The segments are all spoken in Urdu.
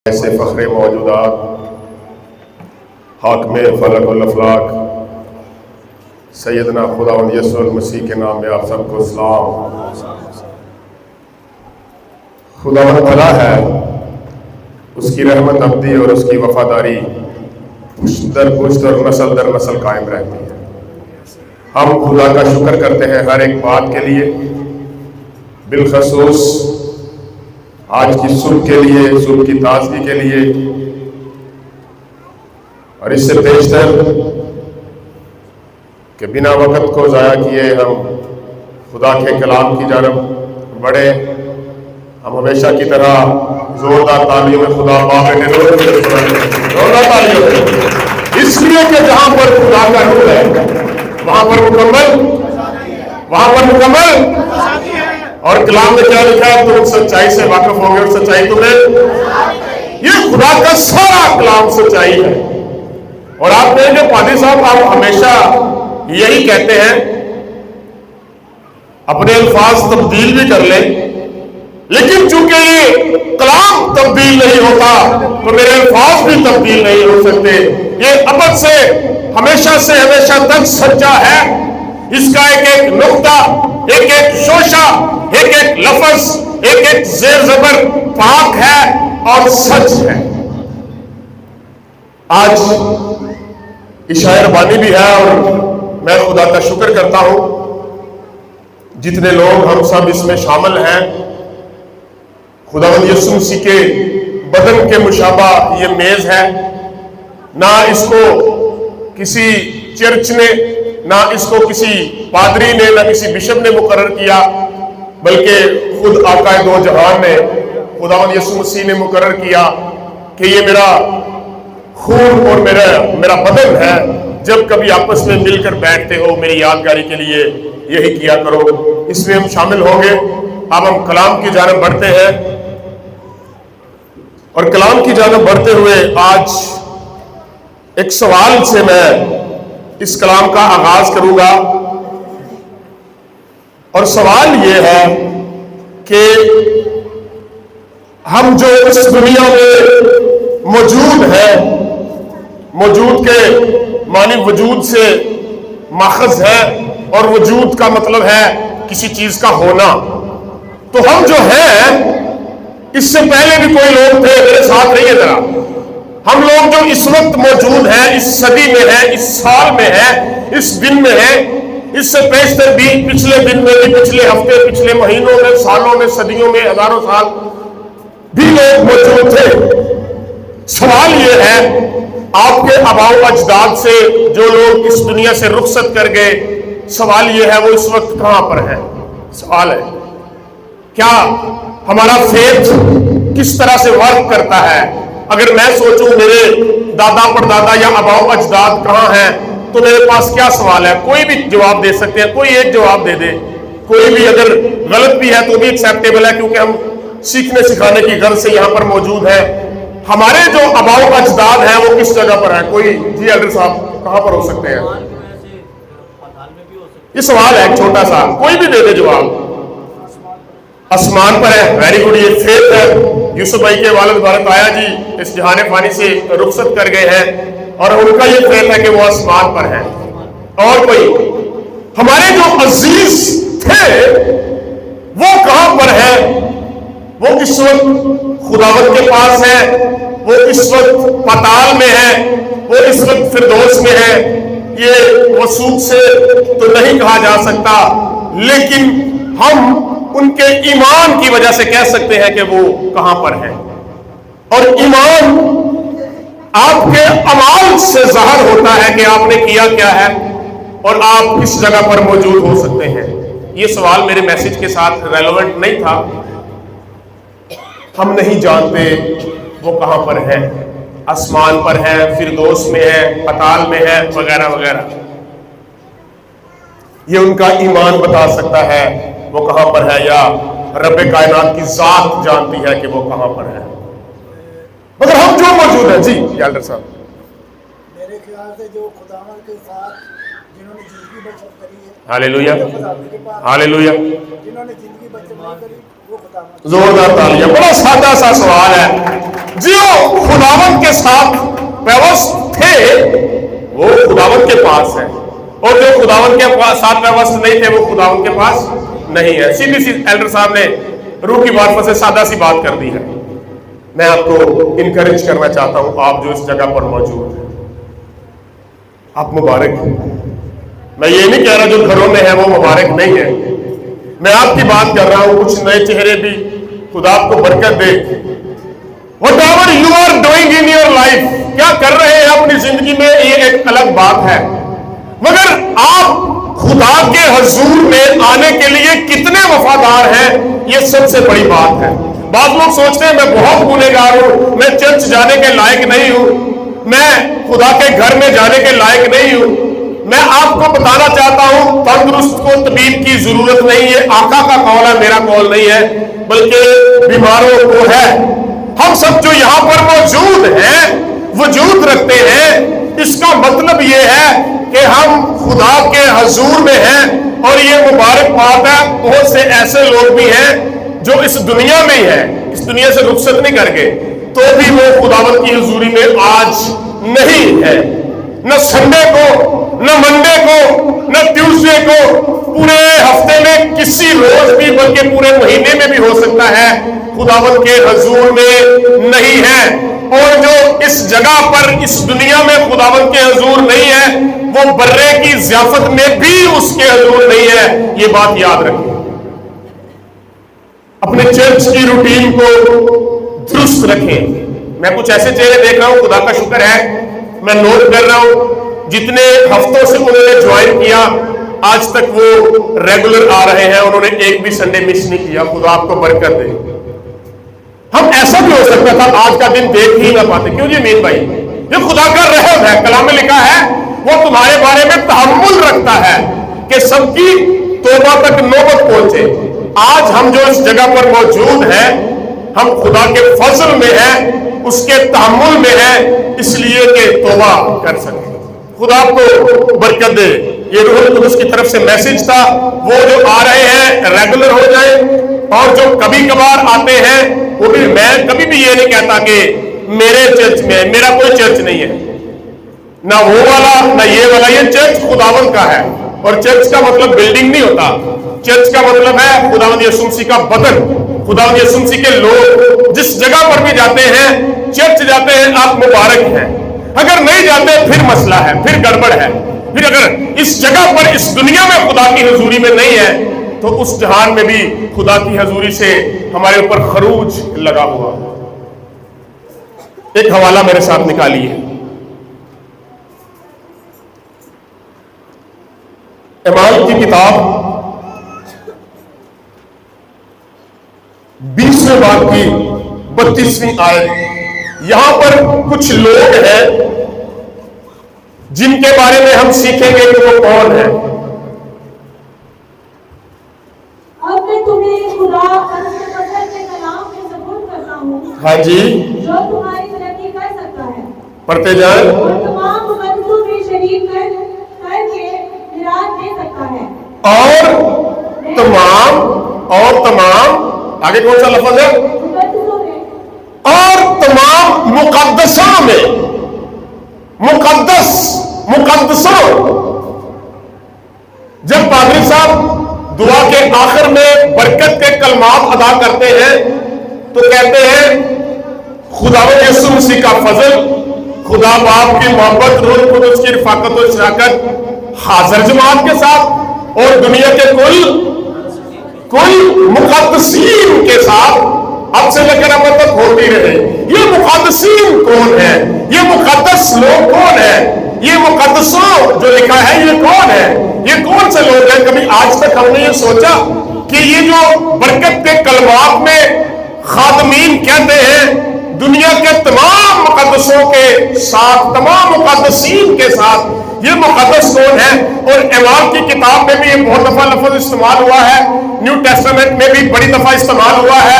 ایسے فخر موجودات حاکم فلک والافلاک سیدنا خداوند یسوع المسیح کے نام میں آپ سب کو سلام۔ خداوند بھلا ہے، اس کی رحمت ابدی اور اس کی وفاداری پشت در پشت اور نسل در نسل قائم رہتی ہے۔ ہم خدا کا شکر کرتے ہیں ہر ایک بات کے لیے، بالخصوص آج کی صبح کے لیے، صبح کی تازگی کے لیے، اور اس سے بیشتر کہ بنا وقت کو ضائع کیے ہم خدا کے کلام کی جانب بڑھے۔ ہم ہمیشہ کی طرح زوردار تالیوں میں خدا باپ نے زوردار تالیوں میں، اس لیے کہ جہاں پر خدا کا روح ہے وہاں پر مکمل اور کلام میں کیا لکھا ہے؟ تم سچائی سے واقف ہوں گے اور سچائی تمہیں، یہ خدا کا سارا کلام سچائی ہے۔ اور آپ نے جو پادری صاحب آپ ہمیشہ یہی کہتے ہیں، اپنے الفاظ تبدیل بھی کر لیں، لیکن چونکہ یہ کلام تبدیل نہیں ہوتا تو میرے الفاظ بھی تبدیل نہیں ہو سکتے۔ یہ ابد سے ہمیشہ تک سچا ہے۔ اس کا ایک ایک نقطہ، ایک ایک شوشہ، ایک ایک لفظ، ایک ایک زیر زبر پاک ہے اور سچ ہے۔ آج عشاء ربانی بھی ہے اور میں خدا کا شکر کرتا ہوں جتنے لوگ ہم سب اس میں شامل ہیں۔ خداوند یسوع مسیح کے بدن کے مشابہ یہ میز ہے، نہ اس کو کسی چرچ نے، نہ اس کو کسی پادری نے، نہ کسی بشپ نے مقرر کیا، بلکہ خود آقا دو جہان نے، خداوند یسوع مسیح نے مقرر کیا کہ یہ میرا خون اور میرا بدن ہے، جب کبھی آپس میں مل کر بیٹھتے ہو میری یادگاری کے لیے یہی کیا کرو۔ اس میں ہم شامل ہوں گے۔ اب ہم کلام کی جانب بڑھتے ہیں، اور کلام کی جانب بڑھتے ہوئے آج ایک سوال سے میں اس کلام کا آغاز کروں گا، اور سوال یہ ہے کہ ہم جو اس دنیا میں موجود ہیں، موجود کے معنی وجود سے ماخذ ہے، اور وجود کا مطلب ہے کسی چیز کا ہونا۔ تو ہم جو ہیں، اس سے پہلے بھی کوئی لوگ تھے، میرے ساتھ رہیے ذرا، ہم لوگ جو اس وقت موجود ہیں، اس صدی میں ہیں، اس سال میں ہیں، اس دن میں ہیں، اس سے بیشتر بھی پچھلے دن میں بھی، پچھلے ہفتے، پچھلے مہینوں میں، سالوں میں، صدیوں میں، ہزاروں سال بھی لوگ موجود تھے۔ سوال یہ ہے، آپ کے آباء و اجداد سے جو لوگ اس دنیا سے رخصت کر گئے، سوال یہ ہے وہ اس وقت کہاں پر ہے؟ سوال ہے کیا ہمارا فیتھ کس طرح سے ورک کرتا ہے؟ اگر میں سوچوں میرے دادا پردادا یا آباء و اجداد کہاں ہیں، تو میرے پاس کیا سوال ہے؟ کوئی بھی جواب دے سکتے ہیں، کوئی ایک جواب دے دے، کوئی بھی اگر غلط بھی ہے تو بھی ایکسیپٹیبل ہے، کیونکہ ہم سیکھنے سکھانے کی غرض سے یہاں پر موجود ہیں۔ ہمارے جو آباء و اجداد ہیں وہ کس جگہ پر ہیں؟ کوئی جی ایلڈر صاحب کہاں پر ہو سکتے ہیں؟ یہ سوال ہے ایک چھوٹا سا، کوئی بھی دے دے جواب۔ آسمان پر ہے، ویری گڈ، یہ فیتھ ہے۔ یوسف بھائی کے والد بھارت آیا جی اس جہان فانی سے رخصت کر گئے ہیں، اور ان کا یہ فیتھ ہے کہ وہ آسمان پر ہے۔ اور کوئی ہمارے جو عزیز تھے وہ کہاں پر ہے؟ وہ اس وقت خداوند کے پاس ہے، وہ اس وقت پتال میں ہے، وہ اس وقت فردوس میں ہے۔ یہ وثوق سے تو نہیں کہا جا سکتا، لیکن ہم ان کے ایمان کی وجہ سے کہہ سکتے ہیں کہ وہ کہاں پر ہے۔ اور ایمان آپ کے اعمال سے ظاہر ہوتا ہے کہ آپ نے کیا کیا ہے اور آپ کس جگہ پر موجود ہو سکتے ہیں۔ یہ سوال میرے میسج کے ساتھ ریلیونٹ نہیں تھا۔ ہم نہیں جانتے وہ کہاں پر ہے، آسمان پر ہے، فردوس میں ہے، پتال میں ہے، وغیرہ وغیرہ۔ یہ ان کا ایمان بتا سکتا ہے وہ کہاں پر ہے، یا رب کائنات کی ذات جانتی ہے کہ وہ کہاں پر ہے۔ مگر ہم جو موجود ہیں، جی یالڈر صاحب، میرے خیال سے جو خداوند کے ساتھ جنہوں نے زندگی بچت کری ہے، ہالےلویا ہالےلویا، جنہوں نے زندگی بچت نہیں کری وہ خداوند۔ زوردار تالیاں۔ بڑا سادہ سا سوال ہے، جو خداوند کے ساتھ پیوست تھے وہ خداوند کے پاس ہے، اور جو خداوند کے ساتھ پیوست نہیں تھے وہ خداوند کے پاس نہیں ہے۔ سیدھی سی ایلڈر صاحب نے روح کی معرفت سے سادہ سی بات کر دی ہے۔ میں آپ کو انکریج کرنا چاہتا ہوں، آپ جو اس جگہ پر موجود ہیں آپ مبارک ہیں۔ میں یہ نہیں کہہ رہا جو گھروں میں ہے وہ مبارک نہیں ہے، میں آپ کی بات کر رہا ہوں۔ کچھ نئے چہرے بھی، خدا آپ کو برکت دے۔ whatever you are doing in your life، کیا کر رہے ہیں اپنی زندگی میں یہ ایک الگ بات ہے، مگر آپ خدا کے حضور میں آنے کے لیے کتنے وفادار ہیں یہ سب سے بڑی بات ہے۔ بعض لوگ سوچتے ہیں میں بہت گنہگار ہوں، میں چرچ جانے کے لائق نہیں ہوں، میں خدا کے گھر میں جانے کے لائق نہیں ہوں۔ میں آپ کو بتانا چاہتا ہوں تندرست کو طبیب کی ضرورت نہیں ہے، آقا کا قول ہے، میرا قول نہیں ہے، بلکہ بیماروں کو ہے۔ ہم سب جو یہاں پر موجود ہیں، وجود رکھتے ہیں، اس کا مطلب یہ ہے کہ ہم خدا کے حضور میں ہیں، اور یہ مبارک بات ہے۔ بہت سے ایسے لوگ بھی ہیں جو اس دنیا میں ہی ہیں، اس دنیا سے رخصت نہیں کر گئے، تو بھی وہ خداوند کی حضوری میں آج نہیں ہے۔ نہ سنڈے کو، نہ منڈے کو، نہ ٹیوزڈے کو، پورے ہفتے میں کسی روز بھی بلکہ پورے مہینے میں بھی ہو سکتا ہے خداوند کے حضور میں نہیں ہے۔ اور جو اس جگہ پر اس دنیا میں خداوند کے حضور نہیں ہے وہ برے کی ضیافت میں بھی اس کے حضور نہیں ہے، یہ بات یاد رکھیں۔ اپنے چرچ کی روٹین کو درست رکھیں۔ میں کچھ ایسے چہرے دیکھ رہا ہوں، خدا کا شکر ہے، میں نوٹ کر رہا ہوں جتنے ہفتوں سے انہوں نے جوائن کیا آج تک وہ ریگولر آ رہے ہیں، انہوں نے ایک بھی سنڈے مس نہیں کیا۔ خدا آپ کو برکت دے۔ ہم ایسا بھی ہو سکتا تھا آج کا دن دیکھ ہی نہ پاتے، کیوں جی مین بھائی؟ یہ خدا کا رحم ہے، کلام میں لکھا ہے وہ تمہارے بارے میں تحمل رکھتا ہے کہ سب کی توبہ تک نوبت پہنچے۔ آج ہم جو اس جگہ پر موجود ہیں، ہم خدا کے فضل میں ہیں، اس کے تحمل میں ہیں، اس لیے کہ توبہ کر سکیں۔ خدا آپ کو برکت دے۔ یہ روح القدس کی طرف سے میسج تھا، وہ جو آ رہے ہیں ریگولر ہو جائیں، اور جو کبھی کبھار آتے ہیں وہ بھی، میں کبھی بھی یہ نہیں کہتا کہ میرے چرچ میں، میرا کوئی چرچ نہیں ہے، نہ وہ والا نہ یہ والا، یہ چرچ خداوند کا ہے۔ اور چرچ کا مطلب بلڈنگ نہیں ہوتا، چرچ کا مطلب ہے خداوند یسوع مسیح کا بدن، خداوند یسوع مسیح کے لوگ جس جگہ پر بھی جاتے ہیں، چرچ جاتے ہیں، آپ مبارک ہیں۔ اگر نہیں جاتے پھر مسئلہ ہے، پھر گڑبڑ ہے۔ پھر اگر اس جگہ پر اس دنیا میں خدا کی حضوری میں نہیں ہے تو اس جہان میں بھی خدا کی حضوری سے ہمارے اوپر خروج لگا ہوا۔ ایک حوالہ میرے ساتھ نکالیے، اعمال کی کتاب 20ویں باب کی 32ویں آیت۔ یہاں پر کچھ لوگ ہیں جن کے بارے میں ہم سیکھیں گے کہ وہ کون ہیں۔ اب میں تمہیں خدا کے کلام میں سپرد کرتا ہوں، ہاں جی، جو تمہاری ترقی کر سکتا ہے، پڑھتے جائیں، اور تمام مقدسوں میں شریک کر کے میراث دے سکتا ہے، اور تمام آگے کون سا لفظ ہے؟ مقدسوں میں، اور تمام مقدسوں میں، مقدسوں۔ جب پادری صاحب دعا کے آخر میں برکت کے کلمات ادا کرتے ہیں تو کہتے ہیں خداوند یسوع مسیح کا فضل، خدا باپ کی محبت، روح القدس کی رفاقت و شراکت حاضر جماعت کے ساتھ اور دنیا کے کل مقدسین کے ساتھ اب سے لے کر اب تک ہوتی رہے۔ یہ مقدسین کون ہیں؟ یہ مقدس لوگ کون ہیں؟ یہ مقدسوں جو لکھا ہے یہ کون ہے؟ یہ کون سے لوگ ہیں؟ کبھی آج تک ہم نے یہ سوچا کہ یہ جو برکت کے کلمات میں خادمین کہتے ہیں دنیا کے تمام مقدسوں کے ساتھ، تمام مقدسین کے ساتھ، یہ مقدس کون ہے؟ اور اعمال کی کتاب میں بھی یہ بہت دفعہ لفظ استعمال ہوا ہے، نیو ٹیسٹمنٹ میں بھی بڑی دفعہ استعمال ہوا ہے،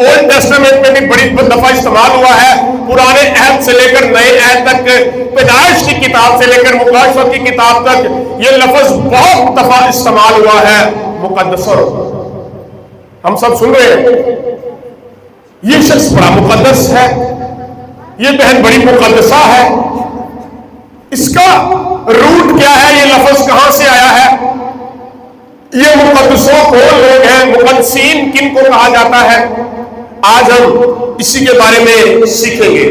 اولڈ ٹیسٹمنٹ میں بھی بڑی دفعہ استعمال ہوا ہے، پرانے عہد سے لے کر نئے عہد تک، پیدائش کی کتاب سے لے کر مکاشفہ کی کتاب تک یہ لفظ بہت دفعہ استعمال ہوا ہے، مقدسوں۔ ہم سب سن رہے ہیں یہ شخص بڑا مقدس ہے، یہ بہن بڑی مقدسہ ہے. اس کا روٹ کیا ہے؟ یہ لفظ کہاں سے آیا ہے؟ یہ مقدسوں کون لوگ ہیں؟ مقدسین کن کو کہا جاتا ہے؟ آج ہم اسی کے بارے میں سیکھیں گے.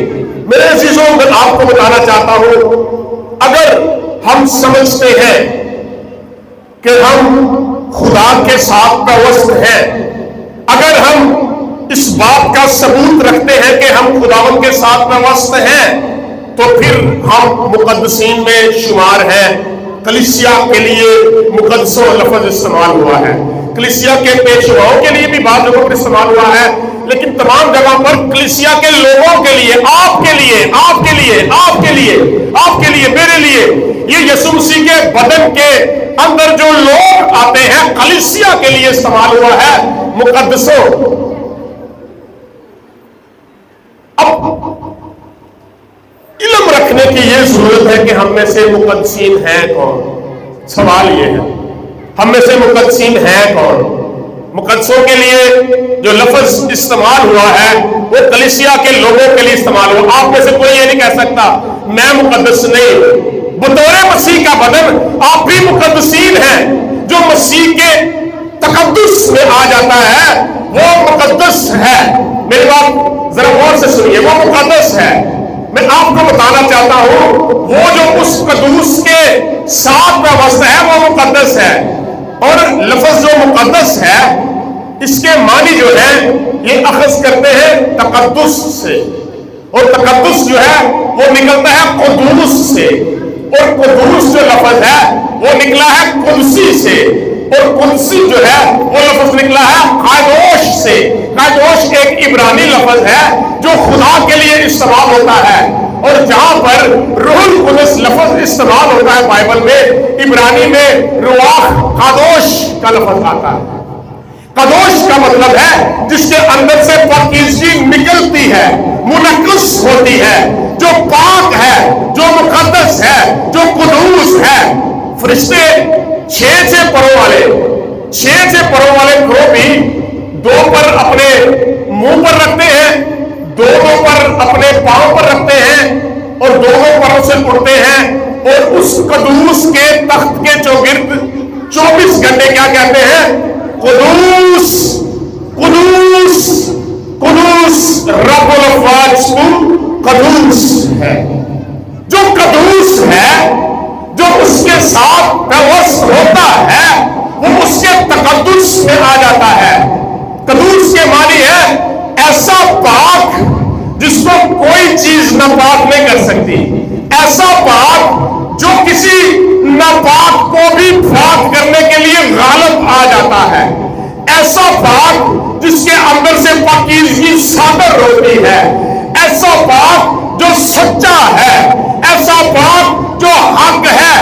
میرے عزیزوں، میں آپ کو بتانا چاہتا ہوں، اگر ہم سمجھتے ہیں کہ ہم خدا کے ساتھ پیوست ہیں، اگر ہم اس بات کا ثبوت رکھتے ہیں کہ ہم خداوند کے ساتھ پیوست ہیں، تو پھر ہم مقدسین میں شمار ہیں. کلیسیا کے لیے مقدسوں لفظ استعمال ہوا ہے، کلیسیا کے پیشواؤں کے لیے بھی بعض جگہوں پر استعمال ہوا ہے، لیکن تمام جگہ پر کلیسیا کے لوگوں کے لیے، آپ کے لیے، آپ کے لیے، آپ کے لیے، آپ کے لیے، میرے لیے، یہ یسوع مسیح کے بدن کے اندر جو لوگ آتے ہیں، کلیسیا کے لیے استعمال ہوا ہے مقدسوں. اب علم رکھنے کی یہ ضرورت ہے کہ ہم میں سے مقدسین ہیں کون؟ سوال یہ ہے، ہم میں سے مقدسین ہیں کون؟ مقدسوں کے لیے جو لفظ استعمال ہوا ہے وہ کلیسیا کے لوگوں کے لیے استعمال ہوا. آپ میں سے کوئی یہ نہیں کہہ سکتا میں مقدس نہیں. بطور مسیح کا بدن آپ بھی مقدسین ہیں. جو مسیح کے تقدس میں آ جاتا ہے وہ مقدس ہے. میری بات ذرا غور سے سنیے، وہ مقدس ہے. میں آپ کو بتانا چاہتا ہوں وہ جو اس قدوس کے ساتھ پیوست ہے وہ مقدس ہے. اور لفظ جو مقدس ہے اس کے معنی جو ہے یہ اخذ کرتے ہیں تقدس سے، اور تقدس جو ہے وہ نکلتا ہے قدوس سے، اور قدوس جو لفظ ہے وہ نکلا ہے قدسی سے، اور قدسی جو ہے وہ لفظ نکلا ہے قادوش سے. قادوش ایک عبرانی لفظ ہے جو خدا کے لیے استعمال ہوتا ہے، اور جہاں پر روح القدس لفظ استعمال ہوتا ہے بائبل میں، عبرانی میں رواح قادوش کا لفظ آتا ہے. قدوش کا مطلب ہے جس کے اندر سے پاکیزگی نکلتی ہے، منقص ہوتی ہے، جو پاک ہے، جو مقدس ہے، جو قدوس ہے. فرشتے چھ پروں والے کھو بھی دو پر اپنے منہ پر رکھتے ہیں، دونوں پر اپنے پاؤں پر رکھتے ہیں، اور دونوں پروں سے اڑتے ہیں، اور اس قدوس کے تخت کے چوگرد 24 گھنٹے کیا کہتے ہیں؟ قدوس قدوس قدوس رب الافواج قدوس ہے. جو قدوس ہے، جو اس کے ساتھ پیوست ہوتا ہے، وہ اس کے تقدس میں آ جاتا ہے. قدوس کے معنی ہے ایسا پاک جس کو کوئی چیز ناپاک نہیں کر سکتی، ایسا پاک جو کسی ناپاک کو بھی پاک کرنے کے لیے غالب آ جاتا ہے، ایسا پاک جس کے اندر سے پاکیزگی صادر ہوتی ہے، ایسا پاک جو سچا ہے، ایسا پاک جو حق ہے،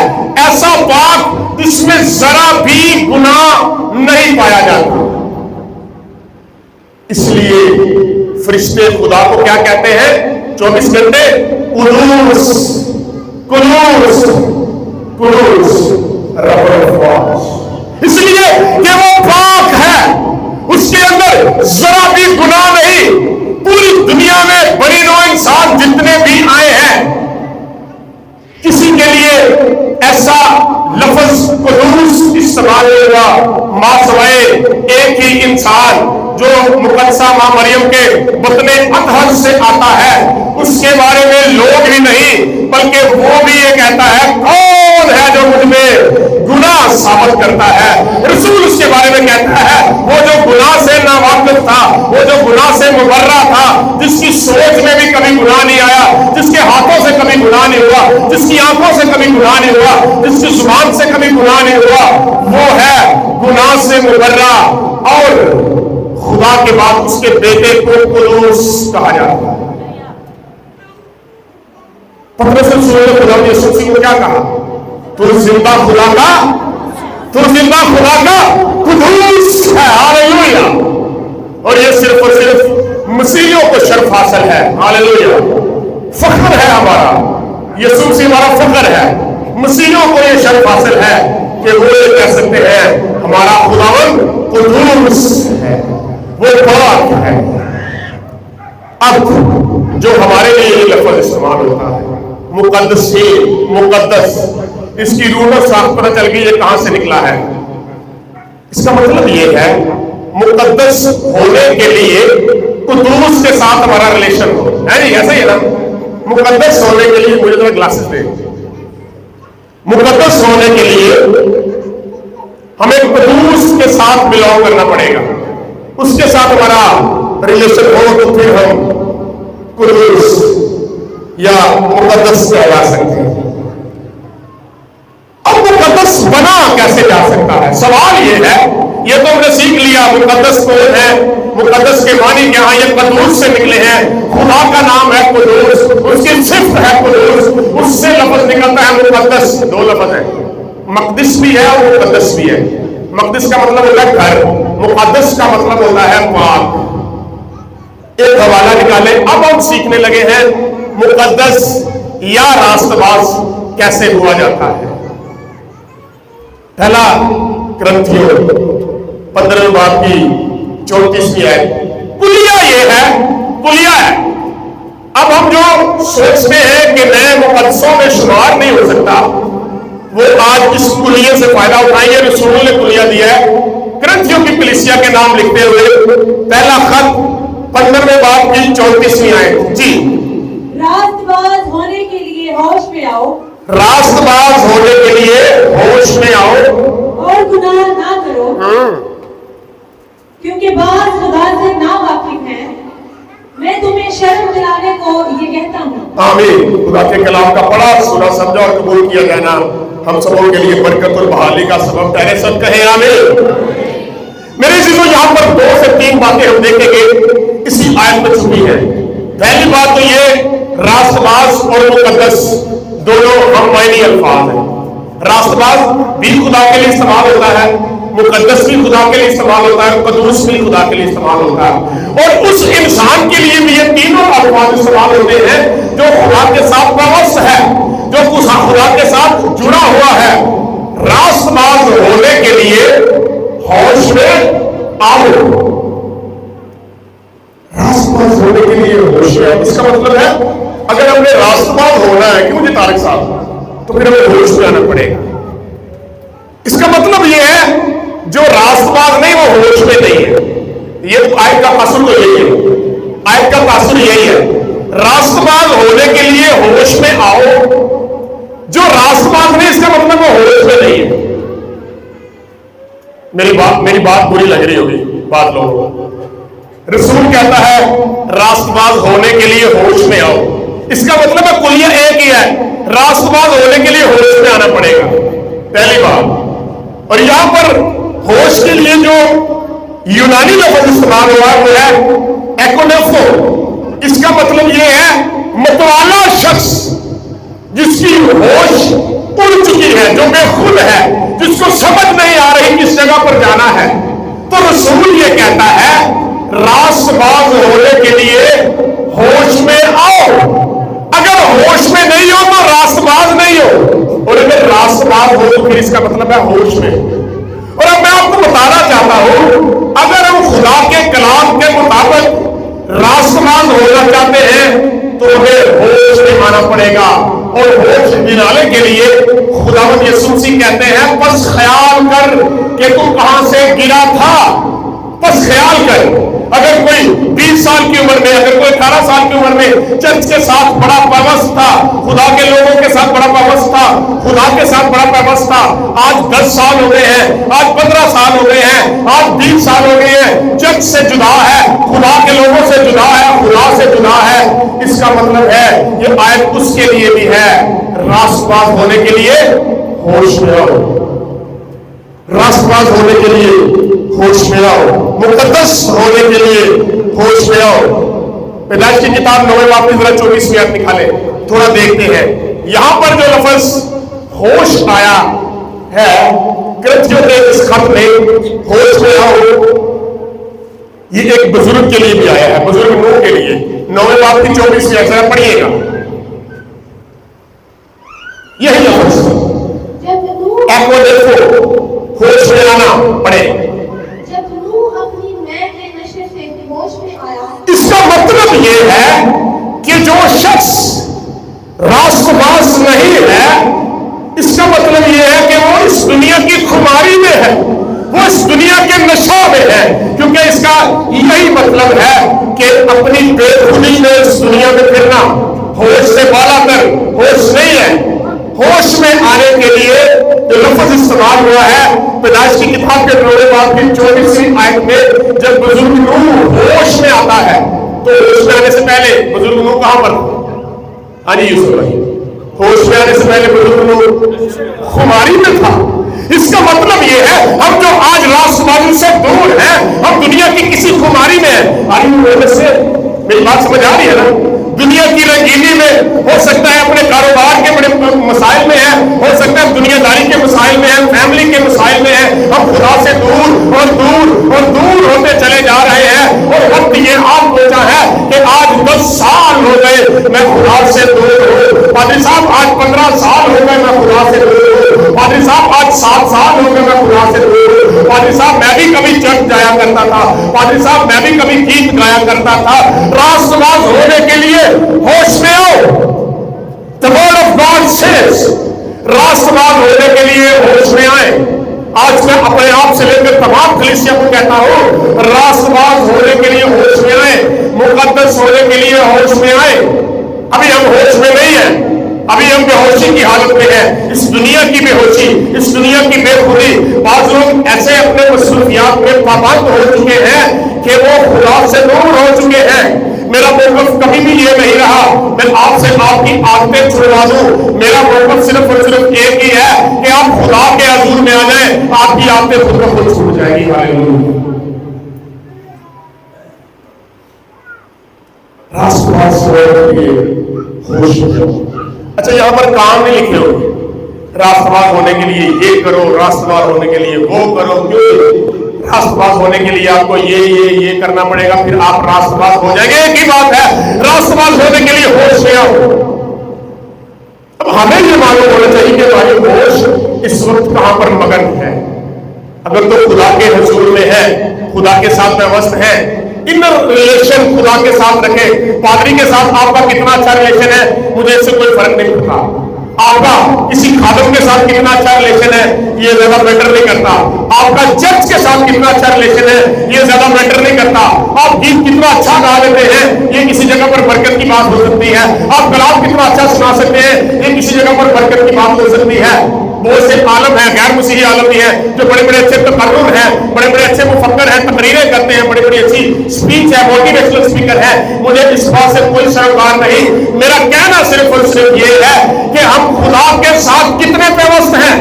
ایسا پاک جس میں ذرا بھی گناہ نہیں پایا جاتا. اس لیے فرشتے خدا کو کیا کہتے ہیں 24 گھنٹے؟ قدوس قدوس قدوس رب الافواج. اس لیے کہ وہ پاک ہے، اس کے اندر ذرا بھی گناہ نہیں. پوری دنیا میں بڑی نوع انسان جتنے بھی آئے ہیں، کسی کے لیے ایسا لفظ قدوس استعمال ہوگا ماں سوائے ایک ہی انسان جو مقدسہ ماں مریم کے بطن اطہر سے آتا ہے. اس کے بارے میں لوگ ہی نہیں بلکہ وہ بھی یہ کہتا ہے کون ہے جو مجھ میں گناہ ثابت کرتا ہے. رسول اس کے بارے میں کہتا ہے وہ جو گناہ سے ناواقف تھا، وہ جو گناہ سے مبرہ تھا، جس کی سوچ میں بھی کبھی گناہ نہیں آیا، جس کے ہاتھوں سے کبھی گناہ نہیں ہوا، جس کی آنکھوں سے کبھی گناہ نہیں ہوا، جس کی زبان سے کبھی گناہ نہیں ہوا، وہ ہے گناہ سے مبرہ. اور خدا کے بعد اس کے بیٹے کو قدوس کہا جاتا ہے. پترس رسول نے خدا کی یسوع مسیح کو کیا کہا؟ تو زندہ خدا کا قدوس ہے. ہاللویا. اور یہ صرف اور صرف مسیحیوں کو شرف حاصل ہے. ہاللویا. فخر ہے ہمارا، یسوع مسیح ہمارا فخر ہے. مسیحیوں کو یہ شرف حاصل ہے کہ وہ یہ کہہ سکتے ہیں ہمارا خداوند قدوس ہے، وہ پاک ہے. اب جو ہمارے لیے یہ لفظ استعمال ہوتا ہے مقدس، مقدس، اس کی روح اور ساخت پتہ چل گئی یہ کہاں سے نکلا ہے. اس کا مطلب یہ ہے مقدس ہونے کے لیے قدوس کے ساتھ ہمارا ریلیشن ہو. ہے جی ایسا ہی ہے نا. مقدس ہونے کے لیے مجھے ذرا گلاسز دے. مقدس ہونے کے لیے ہمیں قدوس کے ساتھ بلانگ کرنا پڑے گا. اس کے ساتھ ہمارا ریلیشن ہو تو پھر ہم قدوس یا مقدس کہلا سکتے ہیں. اب مقدس بنا کیسے جا سکتا ہے؟ سوال یہ ہے. یہ تو ہم نے سیکھ لیا مقدس کون ہے، مقدس کے معنی کیا ہے، یہ قدوس سے نکلے ہیں. خدا کا نام ہے قدوس، اس کی صفت ہے قدوس، اس سے لفظ نکلتا ہے مقدس. دو لفظ ہیں، مقدس بھی ہے اور مقدس بھی ہے. مقدس کا مطلب ہوتا ہے گھر، مقدس کا مطلب ہوتا ہے پاک. ایک حوالہ نکالے. اب ہم سیکھنے لگے ہیں مقدس یا راست باز کیسے ہوا جاتا ہے. پہلا کرنتھیوں 15 باب کی 34ویں آیت. کلیہ یہ ہے، کلیہ ہے. اب ہم جو سوچتے ہیں کہ نئے مقدسوں میں شمار نہیں ہو سکتا، وہ آج اس کلیے سے فائدہ اٹھائیں گے. رسول نے کلیہ دیا ہے. کرنتھیوں کی کلیسیا کے نام لکھتے ہوئے پہلا خط 15 باب کی 34ویں آیت. جی. راست باز ہونے کے لیے ہوش میں آؤ، راست باز ہونے کے لیے ہوش میں آؤ اور گناہ نہ کرو، کیونکہ بعض خدا سے نا واقف ہیں. میں تمہیں شرم دلانے کو یہ کہتا ہوں. آمین. خدا کے کلام کا پڑھا، سنا، سمجھا اور قبول کیا جانا ہم سبوں کے لیے برکت اور بحالی کا سبب ٹھہرے. سب کہیں آمین. میرے عزیزو یہاں پر 2 سے 3 باتیں ہم دیکھیں گے اسی آیت میں چھپی ہیں. پہلی بات تو یہ راست باز اور مقدس دونوں ہم معنی الفاظ ہیں. راست باز بھی خدا کے لیے استعمال ہوتا ہے، مقدس بھی خدا کے لیے استعمال ہوتا ہے، قدوس بھی خدا کے لیے استعمال ہوتا ہے. اور اس انسان کے لیے بھی یہ تینوں الفاظ استعمال ہوتے ہیں جو خدا کے ساتھ وابستہ ہے، جو خدا کے ساتھ جڑا ہوا ہے. راست باز ہونے کے لیے ہوش میں آؤ. راست باز ہونے کے لیے ہوش میں آؤ. اس کا مطلب ہے اگر ہم نے راست باز ہونا ہے کہ مجھے طارق صاحب تو پھر ہمیں ہوش میں آنا پڑے گا. اس کا مطلب یہ ہے جو راست باز نہیں وہ ہوش میں نہیں ہے. یہ آیت کا تاثر تو یہی ہے. آیت کا تاثر یہی ہے. راست باز ہونے کے لیے ہوش میں آؤ. جو راست باز نہیں اس کا مطلب وہ ہوش میں نہیں ہے. میری بات بری لگ رہی ہوگی بات لوگوں. رسول کہتا ہے راست باز ہونے کے لیے ہوش میں آؤ. اس کا مطلب ہے کلیہ ایک ہی ہے. راست باز ہونے کے لیے ہوش میں آنا پڑے گا، پہلی بات. اور یہاں پر ہوش کے لیے جو یونانی لفظ استعمال ہوا وہ ہے ایکونیفو. اس کا مطلب یہ ہے متوالا شخص جس کی ہوش اڑ چکی ہے، جو بے خود ہے، جس کو سمجھ نہیں آ رہی کس جگہ پر جانا ہے. تو رسول یہ کہتا ہے راست باز ہونے کے لیے ہوش میں آؤ. اگر ہوش میں نہیں ہو تو راست باز نہیں ہو، اور اگر راست باز ہو تو پھر اس کا مطلب ہے ہوش میں. اور اب میں آپ کو بتانا چاہتا ہوں اگر ہم خدا کے کلام کے مطابق راست باز ہونا چاہتے ہیں تو ہمیں ہوش میں آنا پڑے گا. اور ہوش دلانے کے لیے خداوند یسوع مسیح کہتے ہیں بس خیال کر کہ تو کہاں سے گرا تھا. بس خیال کر. اگر کوئی 20 سال کی عمر میں، اگر کوئی 18 سال کی عمر میں چرچ کے ساتھ بڑا پیوست تھا، خدا کے لوگوں کے ساتھ بڑا پیوست تھا، خدا کے ساتھ بڑا پیوست تھا، آج 10 سال ہو گئے ہیں، آج 15 سال ہو گئے ہیں، آج 20 سال ہو گئے ہیں، چرچ سے جدا ہے، خدا کے لوگوں سے جدا ہے، خدا سے جدا ہے. اس کا مطلب ہے یہ آیت اس کے لیے بھی ہے راست باز ہونے کے لیے ہوش میں آؤ. راست باز ہونے کے لیے ہوش میں آؤ. مقدس ہونے کے لیے ہوش میں آؤ. پیدائش کی کتاب 9 باب کی ذرا 24ویں آیت نکالے، تھوڑا دیکھتے ہیں. یہاں پر جو لفظ ہوش آیا ہے کرنتھیوں کے اس خط میں ہوش میں آؤ، یہ ایک بزرگ کے لیے بھی آیا ہے، بزرگ نوح کے لیے. 9 باب کی 24ویں آیت ذرا پڑھیے گا. یہی لفظ ایکو دیکھو ہوش میں آنا پڑے. جب نوح اپنی نئے کے نشے سے ہوش میں آیا، اس کا مطلب یہ ہے کہ جو شخص راست باز نہیں ہے، اس کا مطلب یہ ہے کہ وہ اس دنیا کی خماری میں ہے، وہ اس دنیا کے نشہ میں ہے، کیونکہ اس کا یہی مطلب ہے کہ اپنی بے خودی میں اس دنیا میں پھرنا، ہوش سے بالا کر ہوش نہیں ہے۔ ہوش میں آنے کے لیے جو لفظ استعمال ہوا ہے پیدائش کی کتاب کے نوے باب کی 24ویں آیت میں، جب بزرگ نوح ہوش میں آتا ہے تو ہوش میں آنے سے پہلے بزرگ نوح کہاں پر؟ ہاں جی یوسف بھائی، ہوش میں آنے سے پہلے بزرگ نوح خماری میں تھا۔ اس کا مطلب یہ ہے ہم جو آج راست بازی سے دور ہیں، ہم دنیا کی کسی خماری میں ہیں۔ سے میری بات سمجھ آ رہی ہے نا؟ دنیا کی رنگینی میں ہو سکتا ہے، اپنے کاروبار کے بڑے مسائل میں ہیں، ہو سکتا ہے دنیا داری کے مسائل میں ہیں، فیملی کے مسائل میں ہیں، ہم خدا سے دور اور دور اور دور ہوتے چلے جا رہے ہیں، اور وقت یہ آپ پہنچا ہے کہ آج 10 سال ہو گئے میں خدا سے دور ہوں، پادری صاحب آج 15 سال ہو گئے میں خدا سے دور ہوں، پادری صاحب آج 7 سال ہو گئے میں خدا سے دور ہوں، پادری صاحب میں بھی کبھی چرچ جایا کرتا تھا، پادری صاحب میں بھی کبھی گیت گایا کرتا تھا۔ راست باز ہونے کے لیے ہوش میں آؤ۔ The word of God says راست باز ہونے کے لیے ہوش میں آئے۔ آج میں اپنے آپ سے لے کر تمام کلیسیا کو کہتا ہوں، راست باز ہونے کے لیے ہوش میں آئے، مقدس ہونے کے لیے ہوش میں آئے۔ ابھی ہم ہوش میں نہیں ہیں، ابھی ہم بے ہوشی کی حالت میں ہیں، اس دنیا کی بے ہوشی، اس دنیا کی بے خودی۔ بعض لوگ ایسے اپنے مصروفیات میں پابند ہو چکے ہیں کہ وہ خدا سے دور ہو چکے ہیں۔ میرا موقف کبھی بھی یہ نہیں رہا میں آپ سے آپ کی عادتیں چھڑوا دوں، میرا موقف صرف اور صرف ایک ہی ہے کہ آپ خدا کے حضور میں آ جائیں، آپ کی عادتیں خود بخود چھوٹ جائیں گی۔ راست باز ہونے کے لیے ہوش میں آؤ۔ اچھا یہاں پر کام نہیں لکھے ہوئے، راست باز ہونے کے لیے یہ کرو، راست باز ہونے کے لیے وہ کرو، کیوں؟ راست باز ہونے کے لیے آپ کو یہ کرنا پڑے گا، پھر آپ راست باز ہو جائیں گے۔ ایک ہی بات ہے، راست باز ہونے کے لیے ہوش میں آؤ۔ اب ہمیں یہ معلوم ہونا چاہیے کہ ہماری ہوش اس وقت کہاں پر مگن ہے۔ اگر تو خدا کے حضور میں ہے، خدا کے ساتھ میں وصل ہے، انر ریلیشن خدا کے ساتھ رکھے۔ پادری کے ساتھ آپ کا کتنا اچھا ریلیشن ہے مجھے اس سے کوئی فرق نہیں پڑتا، آپ کا کسی خادم کے ساتھ کتنا اچھا ریلیشن ہے یہ زیادہ میٹر نہیں کرتا، آپ کا چرچ کے ساتھ کتنا اچھا ریلیشن ہے یہ زیادہ میٹر نہیں کرتا، آپ گیت کتنا اچھا گا لیتے ہیں یہ کسی جگہ پر برکت کی بات ہو سکتی ہے، آپ کلام کتنا اچھا سنا سکتے ہیں یہ کسی جگہ پر برکت کی بات ہو سکتی ہے۔ بہت سے عالم ہیں، غیر مسیحی عالم بھی ہیں، جو بڑے بڑے اچھے تقرر ہیں، بڑے بڑے اچھے مفکر ہیں، تقریریں کرتے ہیں، بڑی بڑی اچھی اسپیچ ہے، موٹیویشنل اسپیکر ہے، مجھے اس بات سے کوئی سروکار نہیں۔ میرا کہنا صرف اور صرف یہ ہے کہ ہم خدا کے ساتھ کتنے پیوست ہیں۔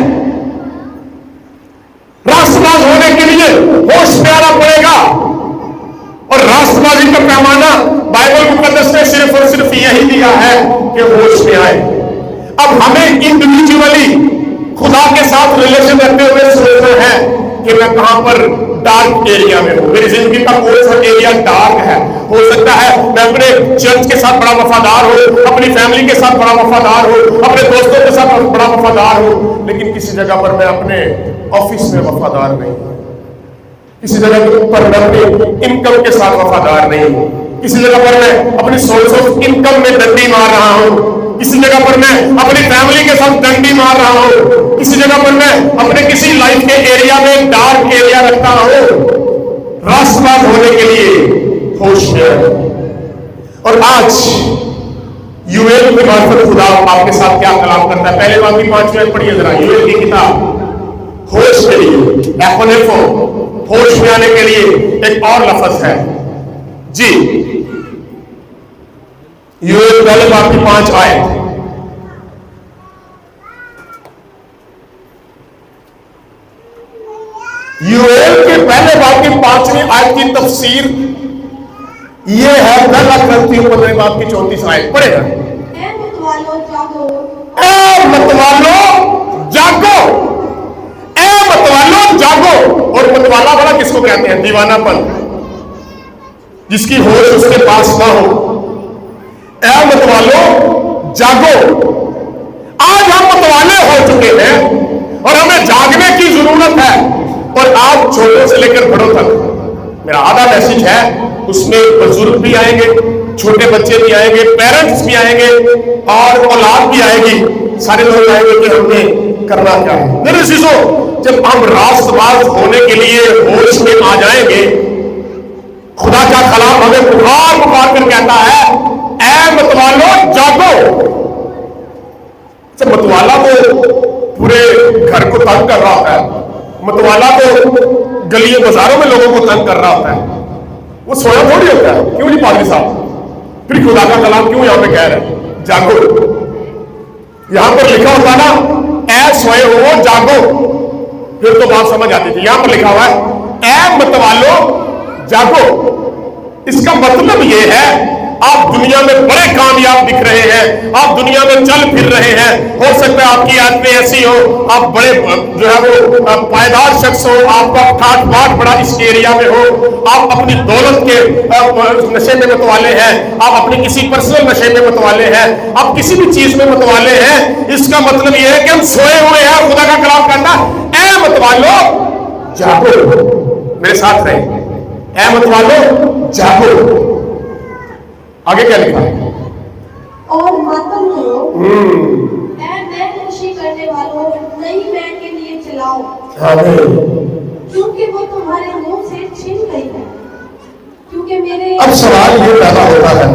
راست باز ہونے کے لیے ہوش میں آنا پڑے گا، اور راست بازی کا پیمانہ بائبل مقدس نے صرف اور صرف یہی دیا ہے کہ ہوش میں آئے۔ اب ہمیں انڈیویجولی خدا کے ساتھ ریلیشن رکھتے ہوئے سوچنا ہے کہ میں کہاں پر ڈارک ایریا میں ہوں، میری زندگی کا کوئی سا ایریا ڈارک ہے۔ ہو سکتا ہے میں اپنے چرچ کے ساتھ بڑا وفادار ہوں، اپنی فیملی کے ساتھ بڑا وفادار ہوں، اپنے دوستوں کے ساتھ بڑا وفادار ہوں، لیکن کسی جگہ پر میں اپنے آفس میں وفادار نہیں ہوں، کسی جگہ پر میں اپنی انکم کے ساتھ وفادار نہیں ہوں، کسی جگہ پر میں اپنی سورس آف انکم میں ڈنڈی مار رہا ہوں، کسی جگہ پر میں اپنی فیملی کے ساتھ ڈنڈی مار رہا ہوں، کسی جگہ پر میں اپنے کسی لائف کے ایریا میں ڈارک ایریا رکھتا ہوں۔ راست باز ہونے کے لیے ہوش میں آئے۔ اور آج یوئیل کی معرفت خدا آپ کے ساتھ کیا کلام کرتا ہے، پہلے بات کی 5 پڑھیے ذرا، یوئیل کی کتاب۔ ہوش کے لیے ایپونیفو، ہوش میں آنے کے لیے ایک اور لفظ ہے جی، یوئیل پہلے بات کی 5 آیت۔ یوئیل کے پہلے باب کی 5ویں آیت کی تفسیر یہ ہے، پہلا کرتی ہوں 15 باب کی 34 آیت پڑھے گا۔ اے متوالو جاگو، اے متوالو جاگو، اے متوالو جاگو۔ اور متوالا بڑا کس کو کہتے ہیں؟ دیوانہ پن، جس کی ہوش اس کے پاس نہ ہو۔ اے متوالو جاگو۔ آج ہم متوالے ہو چکے ہیں اور ہمیں جاگنے کی ضرورت ہے، اور آپ چھوٹوں سے لے کر بڑوں تک۔ میرا آدھا میسج ہے، اس میں بزرگ بھی آئیں گے، چھوٹے بچے بھی آئیں گے، پیرنٹس بھی آئیں گے اور اولاد بھی آئے گی، سارے لوگ آئیں گے کہ ہم نے کرنا کیا ہے۔ میرے عزیزو، جب ہم راست باز ہونے کے لیے ہوش میں آ جائیں گے، خدا کا کلام ہمیں پکار کر کہتا ہے اے متوالو جاگو۔ جب متوالا تو پورے گھر کو تنگ کر رہا ہوتا ہے، متوالا تو گلیوں بازاروں میں لوگوں کو تنگ کر رہا ہوتا ہے، وہ سویا تھوڑی ہوتا ہے، کیوں نہیں پادری صاحب؟ پھر خدا کا کلام کیوں یہاں پہ کہہ رہے ہیں جاگو؟ یہاں پر لکھا ہوتا نا اے سوئے ہو جاگو، پھر تو بات سمجھ آتی تھی۔ یہاں پر لکھا ہوا ہے اے متوالو جاگو، اس کا مطلب یہ ہے آپ دنیا میں بڑے کامیاب دکھ رہے ہیں، آپ دنیا میں چل پھر رہے ہیں، ہو سکتا ہے آپ کی عادتیں ایسی ہو، آپ بڑے جو ہے وہ پائیدار شخص ہو، آپ کا ٹھاٹ باٹ بڑا اس ایریا میں ہو، آپ اپنی دولت کے نشے میں متوالے ہیں، آپ اپنی کسی پرسنل نشے میں متوالے ہیں، آپ کسی بھی چیز میں متوالے ہیں، اس کا مطلب یہ ہے کہ ہم سوئے ہوئے ہیں۔ خدا کا کلام کہتا ہے اے متوالو جاگو، میرے ساتھ رہے، اے متوالو جاگو۔ آگے کیا لکھا ہے؟ اور ماتم کرو، اے میں خوشی کرنے والوں، نئی میں کے لیے چلاؤ، کیونکہ وہ تمہارے منہ سے چھن گئی ہے، کیونکہ میرے۔ اب سوال یہ پیدا ہوتا ہے،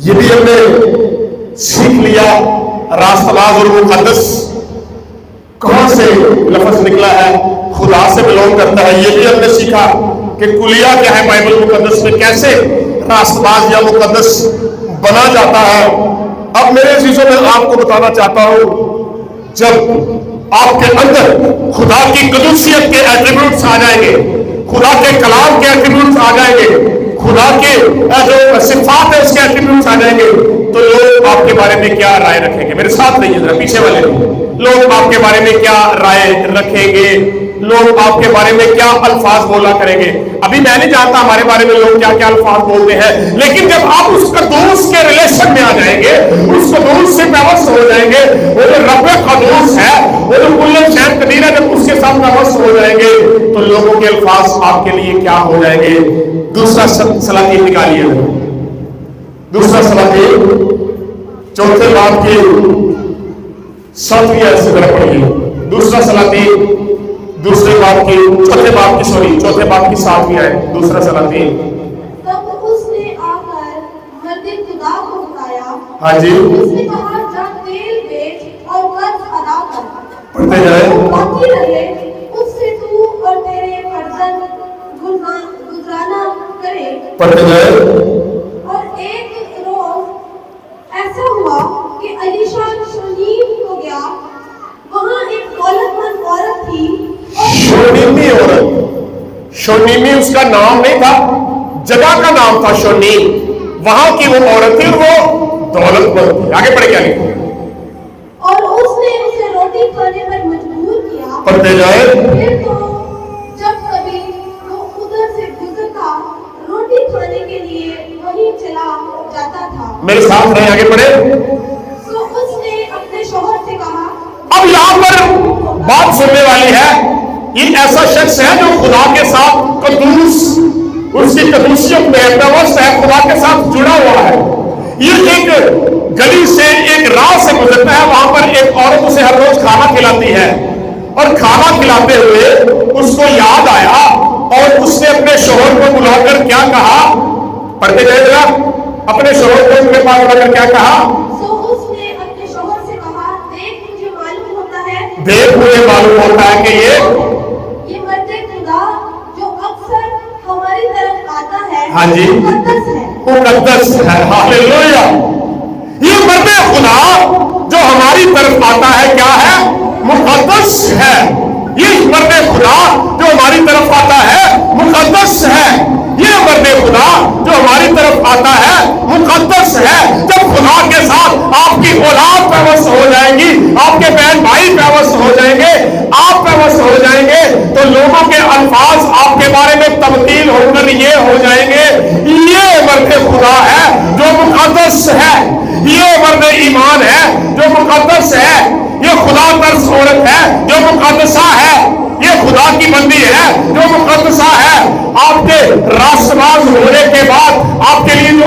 یہ بھی ہم نے سیکھ لیا راست باز اور مقدس کہاں سے لفظ نکلا ہے، خدا سے بلونگ کرتا ہے، یہ بھی ہم نے سیکھا کہ کلیہ کیا ہے بائبل مقدس میں، کیسے راست باز یا مقدس بنا جاتا ہے۔ اب میرے عزیزوں میں آپ کو بتانا چاہتا ہوں، جب آپ کے اندر خدا کی قدوسیت کے ایٹریبیوٹس آ جائیں گے، خدا کے کلام کے ایٹریبیوٹس آ جائیں گے، خدا کے جو صفات ہے اس کے ایٹریبیوٹس آ جائیں گے، تو لوگ آپ کے بارے میں کیا رائے رکھیں گے؟ میرے ساتھ رہیے ذرا، پیچھے والے لوگ آپ کے بارے میں کیا رائے رکھیں گے، لوگ آپ کے بارے میں کیا الفاظ بولا کریں گے؟ ابھی میں نہیں جانتا ہمارے بارے میں لوگ کیا کیا الفاظ بولتے ہیں، لیکن جب آپ اس قدوس کے ریلیشن میں آ جائیں گے، اس قدوس سے پیوست ہو جائیں گے، وہ جو رب قدوس ہے، وہ جو کل شین قدیر ہے، جب اس کے ساتھ پیوست ہو جائیں گے تو لوگوں کے الفاظ آپ کے لیے کیا ہو جائیں گے؟ دوسرا سلاطین نکالیے، دوسرا سلاطین چوتھے باب کی 7ویں آیت سے ذرا پڑھیے، دوسرا سلاطین دوسرے باب کی چوتھے باب کی 7ویں آیت، دوسرا سلاطین۔ تب اس نے آ کر مرد خدا کو بتایا، ہاں جی، اس نے کہا جا تیل بیچ اور قرض ادا کر، پڑھتے جائیں، باقی رہے اس سے تو اور تیرے فرزند گزرانہ کرے۔ پڑھتے جائیں۔ اور ایک روز ایسا ہوا کہ الیشا شونیم کو گیا، وہاں ایک دولت مند عورت تھی، شونیمی عورت، شونیمی اس کا نام نہیں تھا، جگہ کا نام تھا شونیم، وہاں کی وہ عورت تھی اور وہ دولت مند تھی۔ آگے پڑھے کیا لکھا؟ اور اس نے اسے روٹی کھانے پر مجبور کیا۔ پڑھتے جائیں۔ پھر تو جب کبھی وہ ادھر سے گزرتا، روٹی کھانے کے لیے وہیں چلا جاتا تھا۔ میرے ساتھ رہے، آگے پڑھے۔ تو اس نے اپنے شوہر سے کہا۔ اب یہاں پر بات سننے والی ہے، یہ ایسا شخص ہے جو خدا کے ساتھ قدوس، اس کی قدوسیت میں پیوست ہے، خدا کے ساتھ جڑا ہوا ہے۔ یہ ایک گلی سے، ایک راہ سے گزرتا ہے، وہاں پر ایک عورت اسے ہر روز کھانا کھلاتی ہے، اور کھانا کھلاتے ہوئے اس کو یاد آیا اور اس نے اپنے شوہر کو بلا کر کیا کہا؟ پڑھتے جائے ذرا، اپنے شوہر کو اپنے پاس بلا کر کیا کہا؟ دیکھ مجھے معلوم ہوتا ہے کہ یہ مرد خدا جو اکثر ہماری طرف آتا ہے، ہاں جی، مقدس ہے، مقدس ہے۔ ہاللیلویا! یہ مرد خدا جو ہماری طرف آتا ہے کیا ہے؟ مقدس ہے۔ یہ مرد خدا جو ہماری طرف آتا ہے مقدس ہے۔ یہ مرد خدا جو ہماری طرف آتا ہے مقدس ہے۔ جب خدا کے ساتھ آپ کی اولاد پیوست ہو جائے گی، آپ کے بہن بھائی پیوست ہو جائیں گے، آپ پیوست ہو جائیں گے، تو لوگوں کے الفاظ آپ کے بارے میں تبدیل ہو کر یہ ہو جائیں گے، یہ مرد خدا ہے جو مقدس ہے، یہ مرد ایمان ہے جو مقدس ہے، یہ خدا ترس عورت ہے جو مقدسہ ہے، یہ خدا کی بندی ہے جو مقدسہ ہے۔ آپ کے راست باز ہونے کے بعد آپ کے لیے جو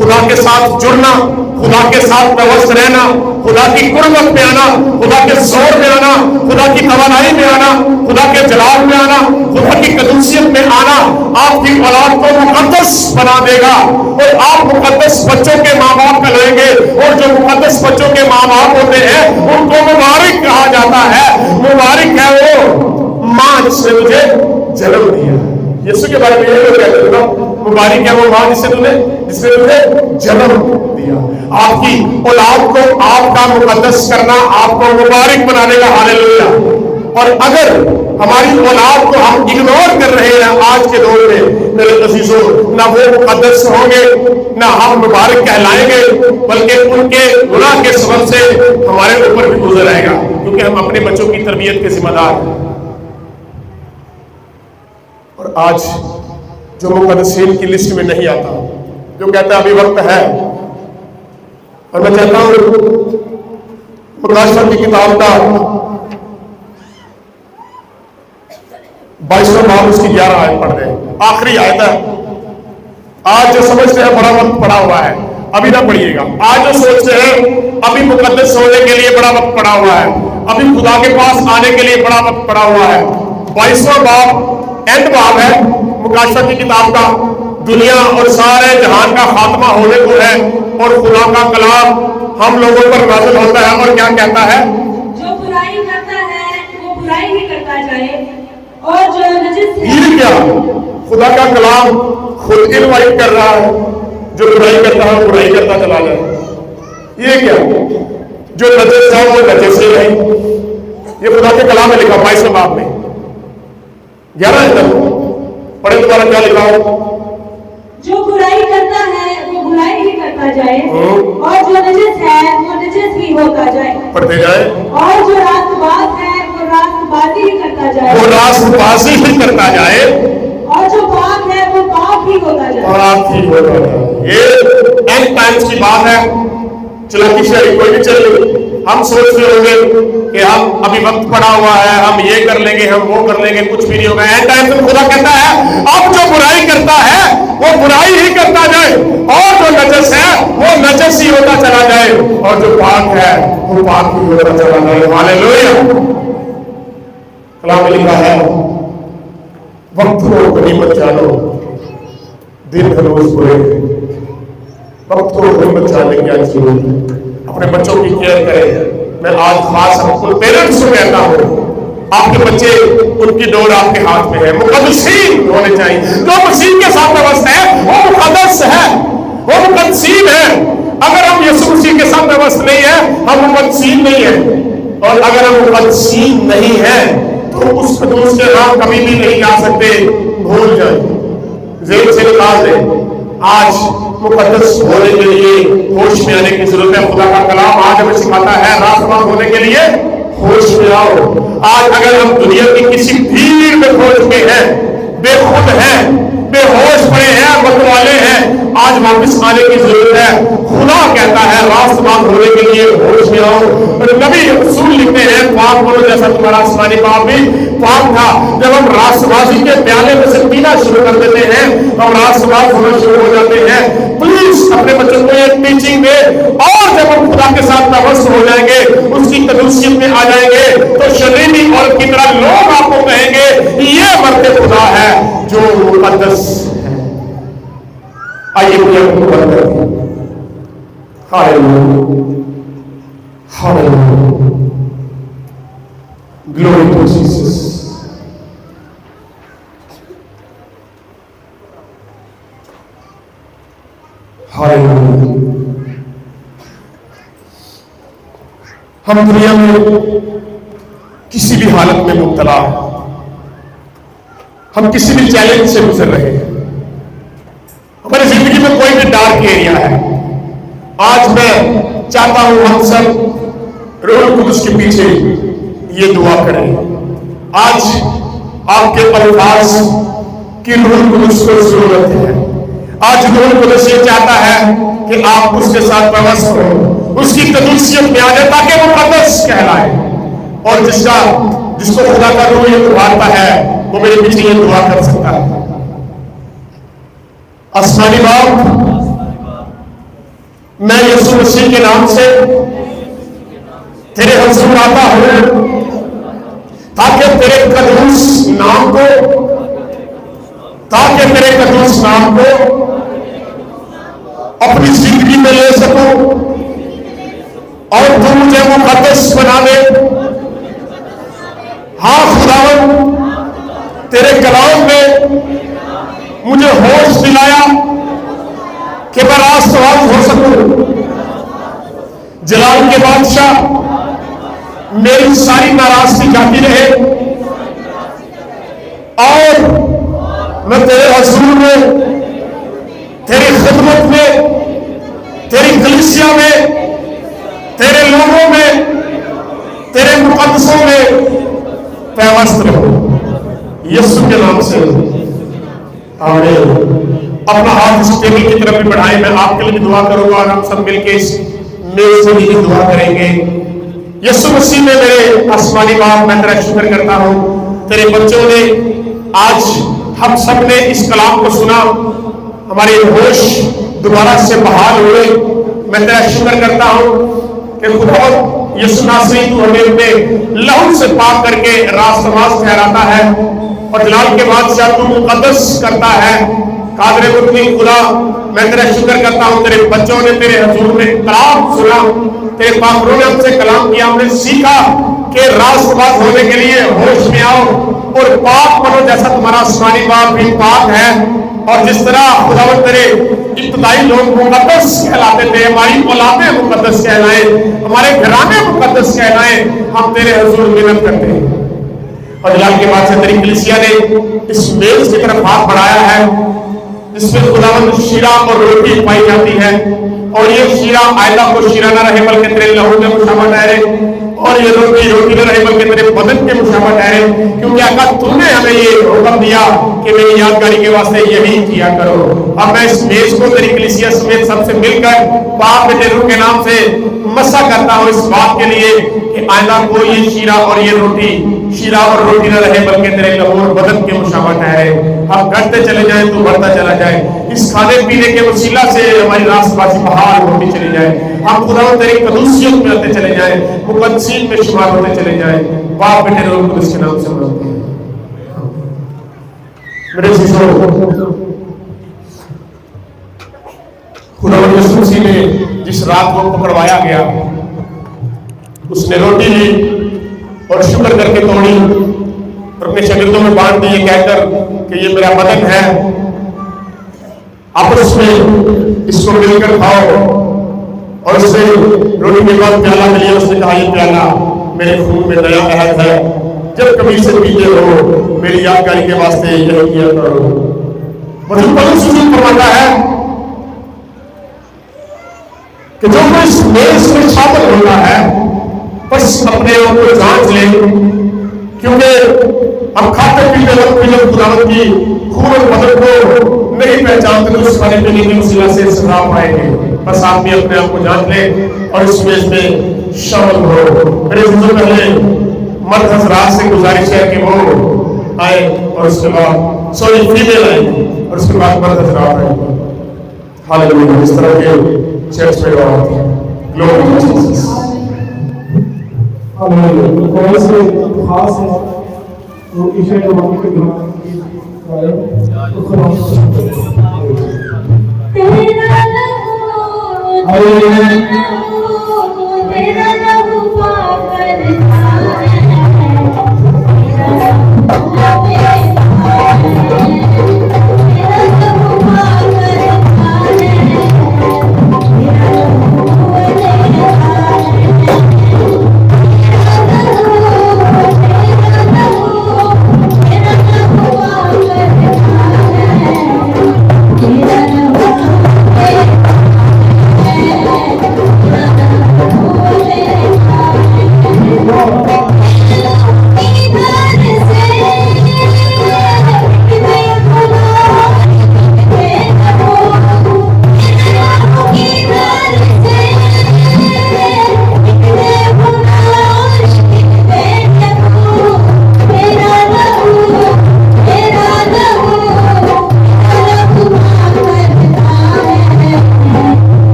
خدا کے ساتھ جڑنا، خدا کے ساتھ پیوست رہنا، خدا کی قربت میں آنا، خدا کے زور میں آنا، خدا کی توانائی میں آنا، خدا کے جلال میں آنا، خدا کی قدوسیت میں آنا آپ کی اولاد کو مقدس بنا دے گا، اور آپ مقدس بچوں کے ماں باپ کہلائیں گے، اور جو مقدس بچوں کے ماں باپ ہوتے ہیں ان کو مبارک کہا جاتا ہے۔ مبارک ہے وہ ماں جس نے مجھے جنم دیا۔ یسوع کے بارے میں یہ لوگ کہتے ہیں نا، مبارک ہے وہ ماں جس نے تجھے جنم دیا۔ آپ کی اولاد کو آپ کا مقدس کرنا آپ کو مبارک بنانے کا، ہاللیلویہ۔ اور اگر ہماری اولاد کو ہم اگنور کر رہے ہیں آج کے دور میں میرے عزیزوں، نہ وہ مقدس ہوں گے نہ ہم مبارک کہلائیں گے، بلکہ ان کے گناہ کے سبب سے ہمارے اوپر بھی گزر آئے گا، کیونکہ ہم اپنے بچوں کی تربیت کے ذمہ دار ہیں۔ اور آج جو مقدسین کی لسٹ میں نہیں آتا، جو کہتا ہے ابھی وقت ہے، اور میں چاہتا ہوں مکاشفہ کی کتاب کا 22واں باب اس کی 11 آیت پڑھ دیں، آخری آیت ہے۔ آج جو سمجھتے ہیں بڑا وقت پڑا ہوا ہے، ابھی نہ پڑھیے گا۔ آج جو سوچتے ہیں ابھی مقدس ہونے کے لیے بڑا وقت پڑا ہوا ہے، ابھی خدا کے پاس آنے کے لیے بڑا وقت پڑا ہوا ہے۔ 22واں باب اینڈ باب ہے مکاشفہ کی کتاب کا، دنیا اور سارے جہان کا خاتمہ ہونے کو ہے، اور خدا کا کلام ہم لوگوں پر نازل ہوتا ہے، اور کیا کہتا ہے؟ جو برائی کرتا ہے وہ برائی ہی کرتا جائے، اور جو نجس ہے۔ یہ کیا؟ خدا کا کلام خود انوائٹ کر رہا ہے، جو برائی کرتا ہے وہ برائی کرتا چلا جائے۔ یہ کیا؟ جو نجس ہے وہ نجس ہی رہے۔ یہ خدا کے کلام میں لکھا 22واں باب میں 11 تک پڑھے دوبارہ کیا لکھا ہے؟ جو برائی کرتا ہے وہ برائی ہی کرتا جائے، اور جو نجس ہے وہ نجس ہی ہوتا جائے۔ پڑھتے جائے۔ اور جو راست باز ہے وہ راست بازی ہی کرتا جائے، وہ راست بازی ہی کرتا جائے، اور جو پاک ہے وہ پاک ہی ہوتا جائے۔ پاک ہی ہوتا جائے۔ یہ اینڈ ٹائمز کی بات ہے، چلاکی شہری کوئی بھی چل رہی۔ ہم سوچ رہے ہوں گے کہ ہم ابھی وقت پڑا ہوا ہے، ہم یہ کر لیں گے، ہم وہ کر لیں گے، کچھ بھی نہیں ہوگا۔ اینڈ ٹائم میں خدا کہتا ہے اب جو برائی کرتا ہے وہ برائی ہی کرتا جائے، اور جو نجس ہے وہ نجس ہی ہوتا چلا جائے، اور جو پاک ہے وہ پاک ہی ہوتا چلا جائے۔ ہاللیلویہ۔ کلام میں لکھا ہے وقت کو غنیمت جانو، دن روز برے، وقت کو غنیمت جاننے کی آج ضرورت ہے۔ اپنے بچوں کی کیئر کریں۔ میں آج خاص اپنے پیرنٹس کو کہتا ہوں، آپ کے بچے ان کی ڈور آپ کے ہاتھ میں ہے، مقدسین ہونے چاہیے۔ جو مسیح کے ساتھ وابستہ ہے وہ مقدس ہے، وہ مقدسین ہے۔ اگر ہم یسوع مسیح کے ساتھ وابستہ نہیں ہیں ہم مقدسین نہیں ہیں، اور اگر ہم مقدسین نہیں ہیں تو اس قدوس کے نام کبھی بھی نہیں جا سکتے، بھول جائیں، ذہن سے نکال دیں۔ آج مقدس ہونے کے لیے ہوش میں آنے کی ضرورت ہے۔ خدا کا کلام آج ہمیں سکھاتا ہے راست باز ہونے کے لیے ہوش میں آؤ۔ آج اگر ہم دنیا کی کسی بھیڑ میں کھو چکے ہیں، بے خود ہیں، بے ہوش پڑے ہیں، متوالے ہیں، آج واپس آنے کی ضرورت ہے۔ خدا کہتا ہے راست باز ہونے کے لیے ہوش میں آؤ۔ نبی رسول لکھتے ہیں پاک بولو جیسا تمہارا آسمانی باپ بھی پاک تھا۔ جب ہم راست بازی کے پیالے میں سے پینا شروع کر دیتے ہیں ہم راست باز ہونا شروع ہو جاتے ہیں۔ پلیز اپنے بچوں کو یہ ٹیچنگ دے، اور جب ہم خدا کے ساتھ وابستہ ہو جائیں گے، اس کی قدوسیت میں آ جائیں گے، تو شریری عورت کی طرح لوگ آپ کو کہیں گے یہ مرد خدا ہے جو مقدس ہے۔ آئیے ہم بند کرتے ہیں۔ ہاللیلویہ، ہاللیلویہ، گلوری ٹو جیسس۔ ہاللیلویہ۔ ہم دنیا میں کسی بھی حالت میں مبتلا ہیں، ہم کسی بھی چیلنج سے گزر رہے ہیں، ہماری زندگی میں کوئی بھی ڈارک ایریا ہے۔ آج میں چاہتا ہوں ہم سب روح القدس کے پیچھے یہ دعا کریں۔ آج آپ کے الفاظ کی روح القدس کو ضرورت ہے۔ آج روح القدس یہ چاہتا ہے کہ آپ اس کے ساتھ وابستہ ہو، اس کی قدوسیت میں آ جائے تاکہ وہ مقدس کہلائے۔ اور جس کو خدا کا روح یہ ابھارتا ہے وہ میرے پیچھے یہ دعا کر سکتا ہے۔ آسمانی باپ، میں یسوع مسیح کے نام سے تیرے حضور آتا ہوں تاکہ تیرے قدوس نام کو اپنی زندگی میں لے سکوں اور تو مجھے مقدس بنا دے. ہاں خداوند تیرے کلام نے مجھے ہوش دلایا کہ میں راست باز ہو سکوں. جلال کے بادشاہ میری ساری ناراستی جاتی رہے اور میں تیرے حضور میں تیری خدمت میں تیری کلیسیا میں تیرے لوگوں میں تیرے مقدسوں میں پیوست رہوں یسوع کے نام سے آمین. اپنا ہاتھ اس ٹیبل کی طرف بھی بڑھائیں. میں آپ کے لیے بھی دعا کروں گا اور ہم سب مل کے اس میز سے بھی دعا کریں گے. یسوع مسیح میں میرے آسمانی باپ میں تیرا شکر کرتا ہوں تیرے بچوں نے آج ہم سب نے اس کلام کو سنا ہمارے ہوش دوبارہ سے بحال ہوئے. میں تیرا شکر کرتا ہوں کہ خدا یسوع ناصری تو ہمیں اپنے لہو سے پاک کر کے راست باز ٹھہراتا ہے اور جلال کے بادشاہ تو مقدس کرتا ہے. قادر مطلق خدا میں تیرا شکر کرتا ہوں تیرے بچوں نے تیرے حضور میں کلام سنا تیرے پاکروں نے ہم سے کلام کیا. ہم نے سیکھا کہ راست باز ہونے کے لیے ہوش میں آؤ اور پاک بنو جیسا تمہارا آسمانی باپ بھی پاک ہے. اور جس طرح خداوند تیرے ابتدائی لوگ مقدس کہلاتے تھے ہماری اولادیں مقدس کہلائیں ہمارے گھرانے مقدس کہلائیں ہم تیرے حضور منت کرتے ہیں. اور جلال کے بعد سے تیری کلیسیا نے اس میز کی طرف ہاتھ بڑھایا ہے جس میں خداوند شیرہ اور روٹی پائی جاتی ہے اور یہ شیرہ آئندہ کو شیرہ نہ رہے بلکہ تیرے لہو میں مشابہ ٹھہرے اور یہ روٹی نہ رہے بلکہ تیرے بدن کے مشابہ ٹھہرے. کیونکہ آقا تو نے ہمیں یہ حکم دیا کہ میری یادگاری کے واسطے یہی کیا کرو. اب میں اس میز کو تیری کلیسیا سمیت سب سے مل کر باپ بیٹے روح کے نام سے مسا کرتا ہوں اس بات کے لیے کہ آئندہ کو یہ شیرہ اور یہ روٹی نہ رہے بلکہ تیرے لہو اور بدن کے مشابہ ٹھہرے. ہم گھٹتے چلے جائیں تو بڑھتا چلا جائے. اس کھانے پینے کے وسیلہ سے ہماری راست بازی بحال ہوتی چلی جائے. ہم خدا تیری قدوسیت میں آتے چلے جائیں مقدسین میں شمار ہوتے چلے جائیں. باپ بیٹے روح القدس کے نام سے مانگتے ہیں. میرے سیسو خدا یسوع مسیح نے جس رات کو پکڑوایا گیا اس نے روٹی لی اور شکر کر کے توڑی اور اپنے شاگردوں میں بانٹ دی یہ کہہ کر کہ یہ میرا بدن ہے آپس میں اس کو مل کر کھاؤ. اور اس سے روٹی کے بعد پیالہ ملیا اس نے کہا یہ پیالہ میرے خون میں نیا عہد ہے جب کبھی سے پیتے ہو میری یادگاری کے واسطے یہی کیا کرو. مطلب پولیس فرماتا ہے کہ جو کوئی اس میز میں شامل ہوتا ہے بس اپنے آپ کو جانچ لے کیونکہ ہم کھاتے پیتے وقت بھی جب خداوند کی خون اور بدن کو نہیں پہچانتے تو اس کھانے پینے کے وسیلہ سے سزا پائیں گے. بس آپ بھی اپنے آپ کو جانچ لیں اور اس میز میں شامل ہو. میرے بزرگ پہلے مرد حضرات سے گزارش ہے کہ وہ آئے اور اس کے بعد سوری فیمیل آئے اور اس کے بعد مرد حضرات آئے. ہاللیلویا. اس طرح کے چرچ میں دعا ہوتی ہے. Glory to Jesus. کون سے خاص ہے وہ عشاء کے وقت کے دوران Thank you.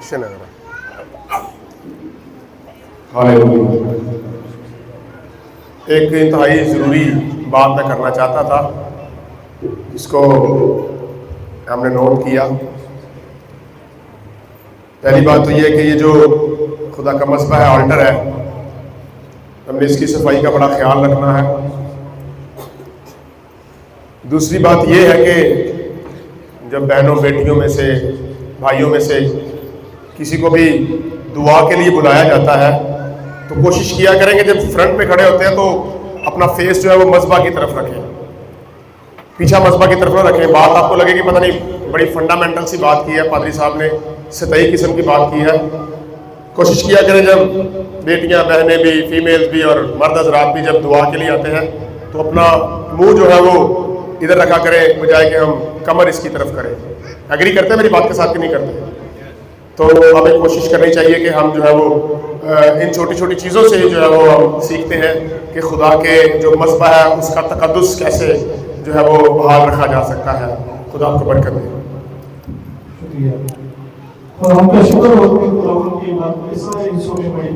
ایکشن ہے ذرا. ایک انتہائی ضروری بات میں کرنا چاہتا تھا جس کو ہم نے نوٹ کیا. پہلی بات تو یہ کہ یہ جو خدا کا مذبح ہے، آلٹر ہے، ہم نے اس کی صفائی کا بڑا خیال رکھنا ہے. دوسری بات یہ ہے کہ جب بہنوں بیٹیوں میں سے، بھائیوں میں سے کسی کو بھی دعا کے لیے بلایا جاتا ہے تو کوشش کیا کریں کہ جب فرنٹ پہ کھڑے ہوتے ہیں تو اپنا فیس جو ہے وہ مذبح کی طرف رکھیں، پیچھا مذبح کی طرف نہ رکھیں. بات آپ کو لگے کہ پتہ نہیں بڑی فنڈامنٹل سی بات کی ہے، پادری صاحب نے سطحی قسم کی بات کی ہے. کوشش کیا کریں جب بیٹیاں، بہنیں بھی، فیمیلز بھی اور مرد حضرات بھی جب دعا کے لیے آتے ہیں تو اپنا منہ جو ہے وہ ادھر رکھا کریں بجائے کہ ہم کمر اس کی طرف کریں. ایگری کرتے ہیں میری بات کے ساتھ کہ نہیں کرتے؟ تو ہمیں کوشش کرنی چاہیے کہ ہم جو ہے وہ ان چھوٹی چھوٹی چیزوں سے جو ہے وہ ہم سیکھتے ہیں کہ خدا کے جو مذبح ہے اس کا تقدس کیسے جو ہے وہ بحال رکھا جا سکتا ہے. خدا آپ کو برکت دے. شکریہ. اور ہم کا شکر ہو کہ خدا کی بات اس سارے حصوں میں بڑی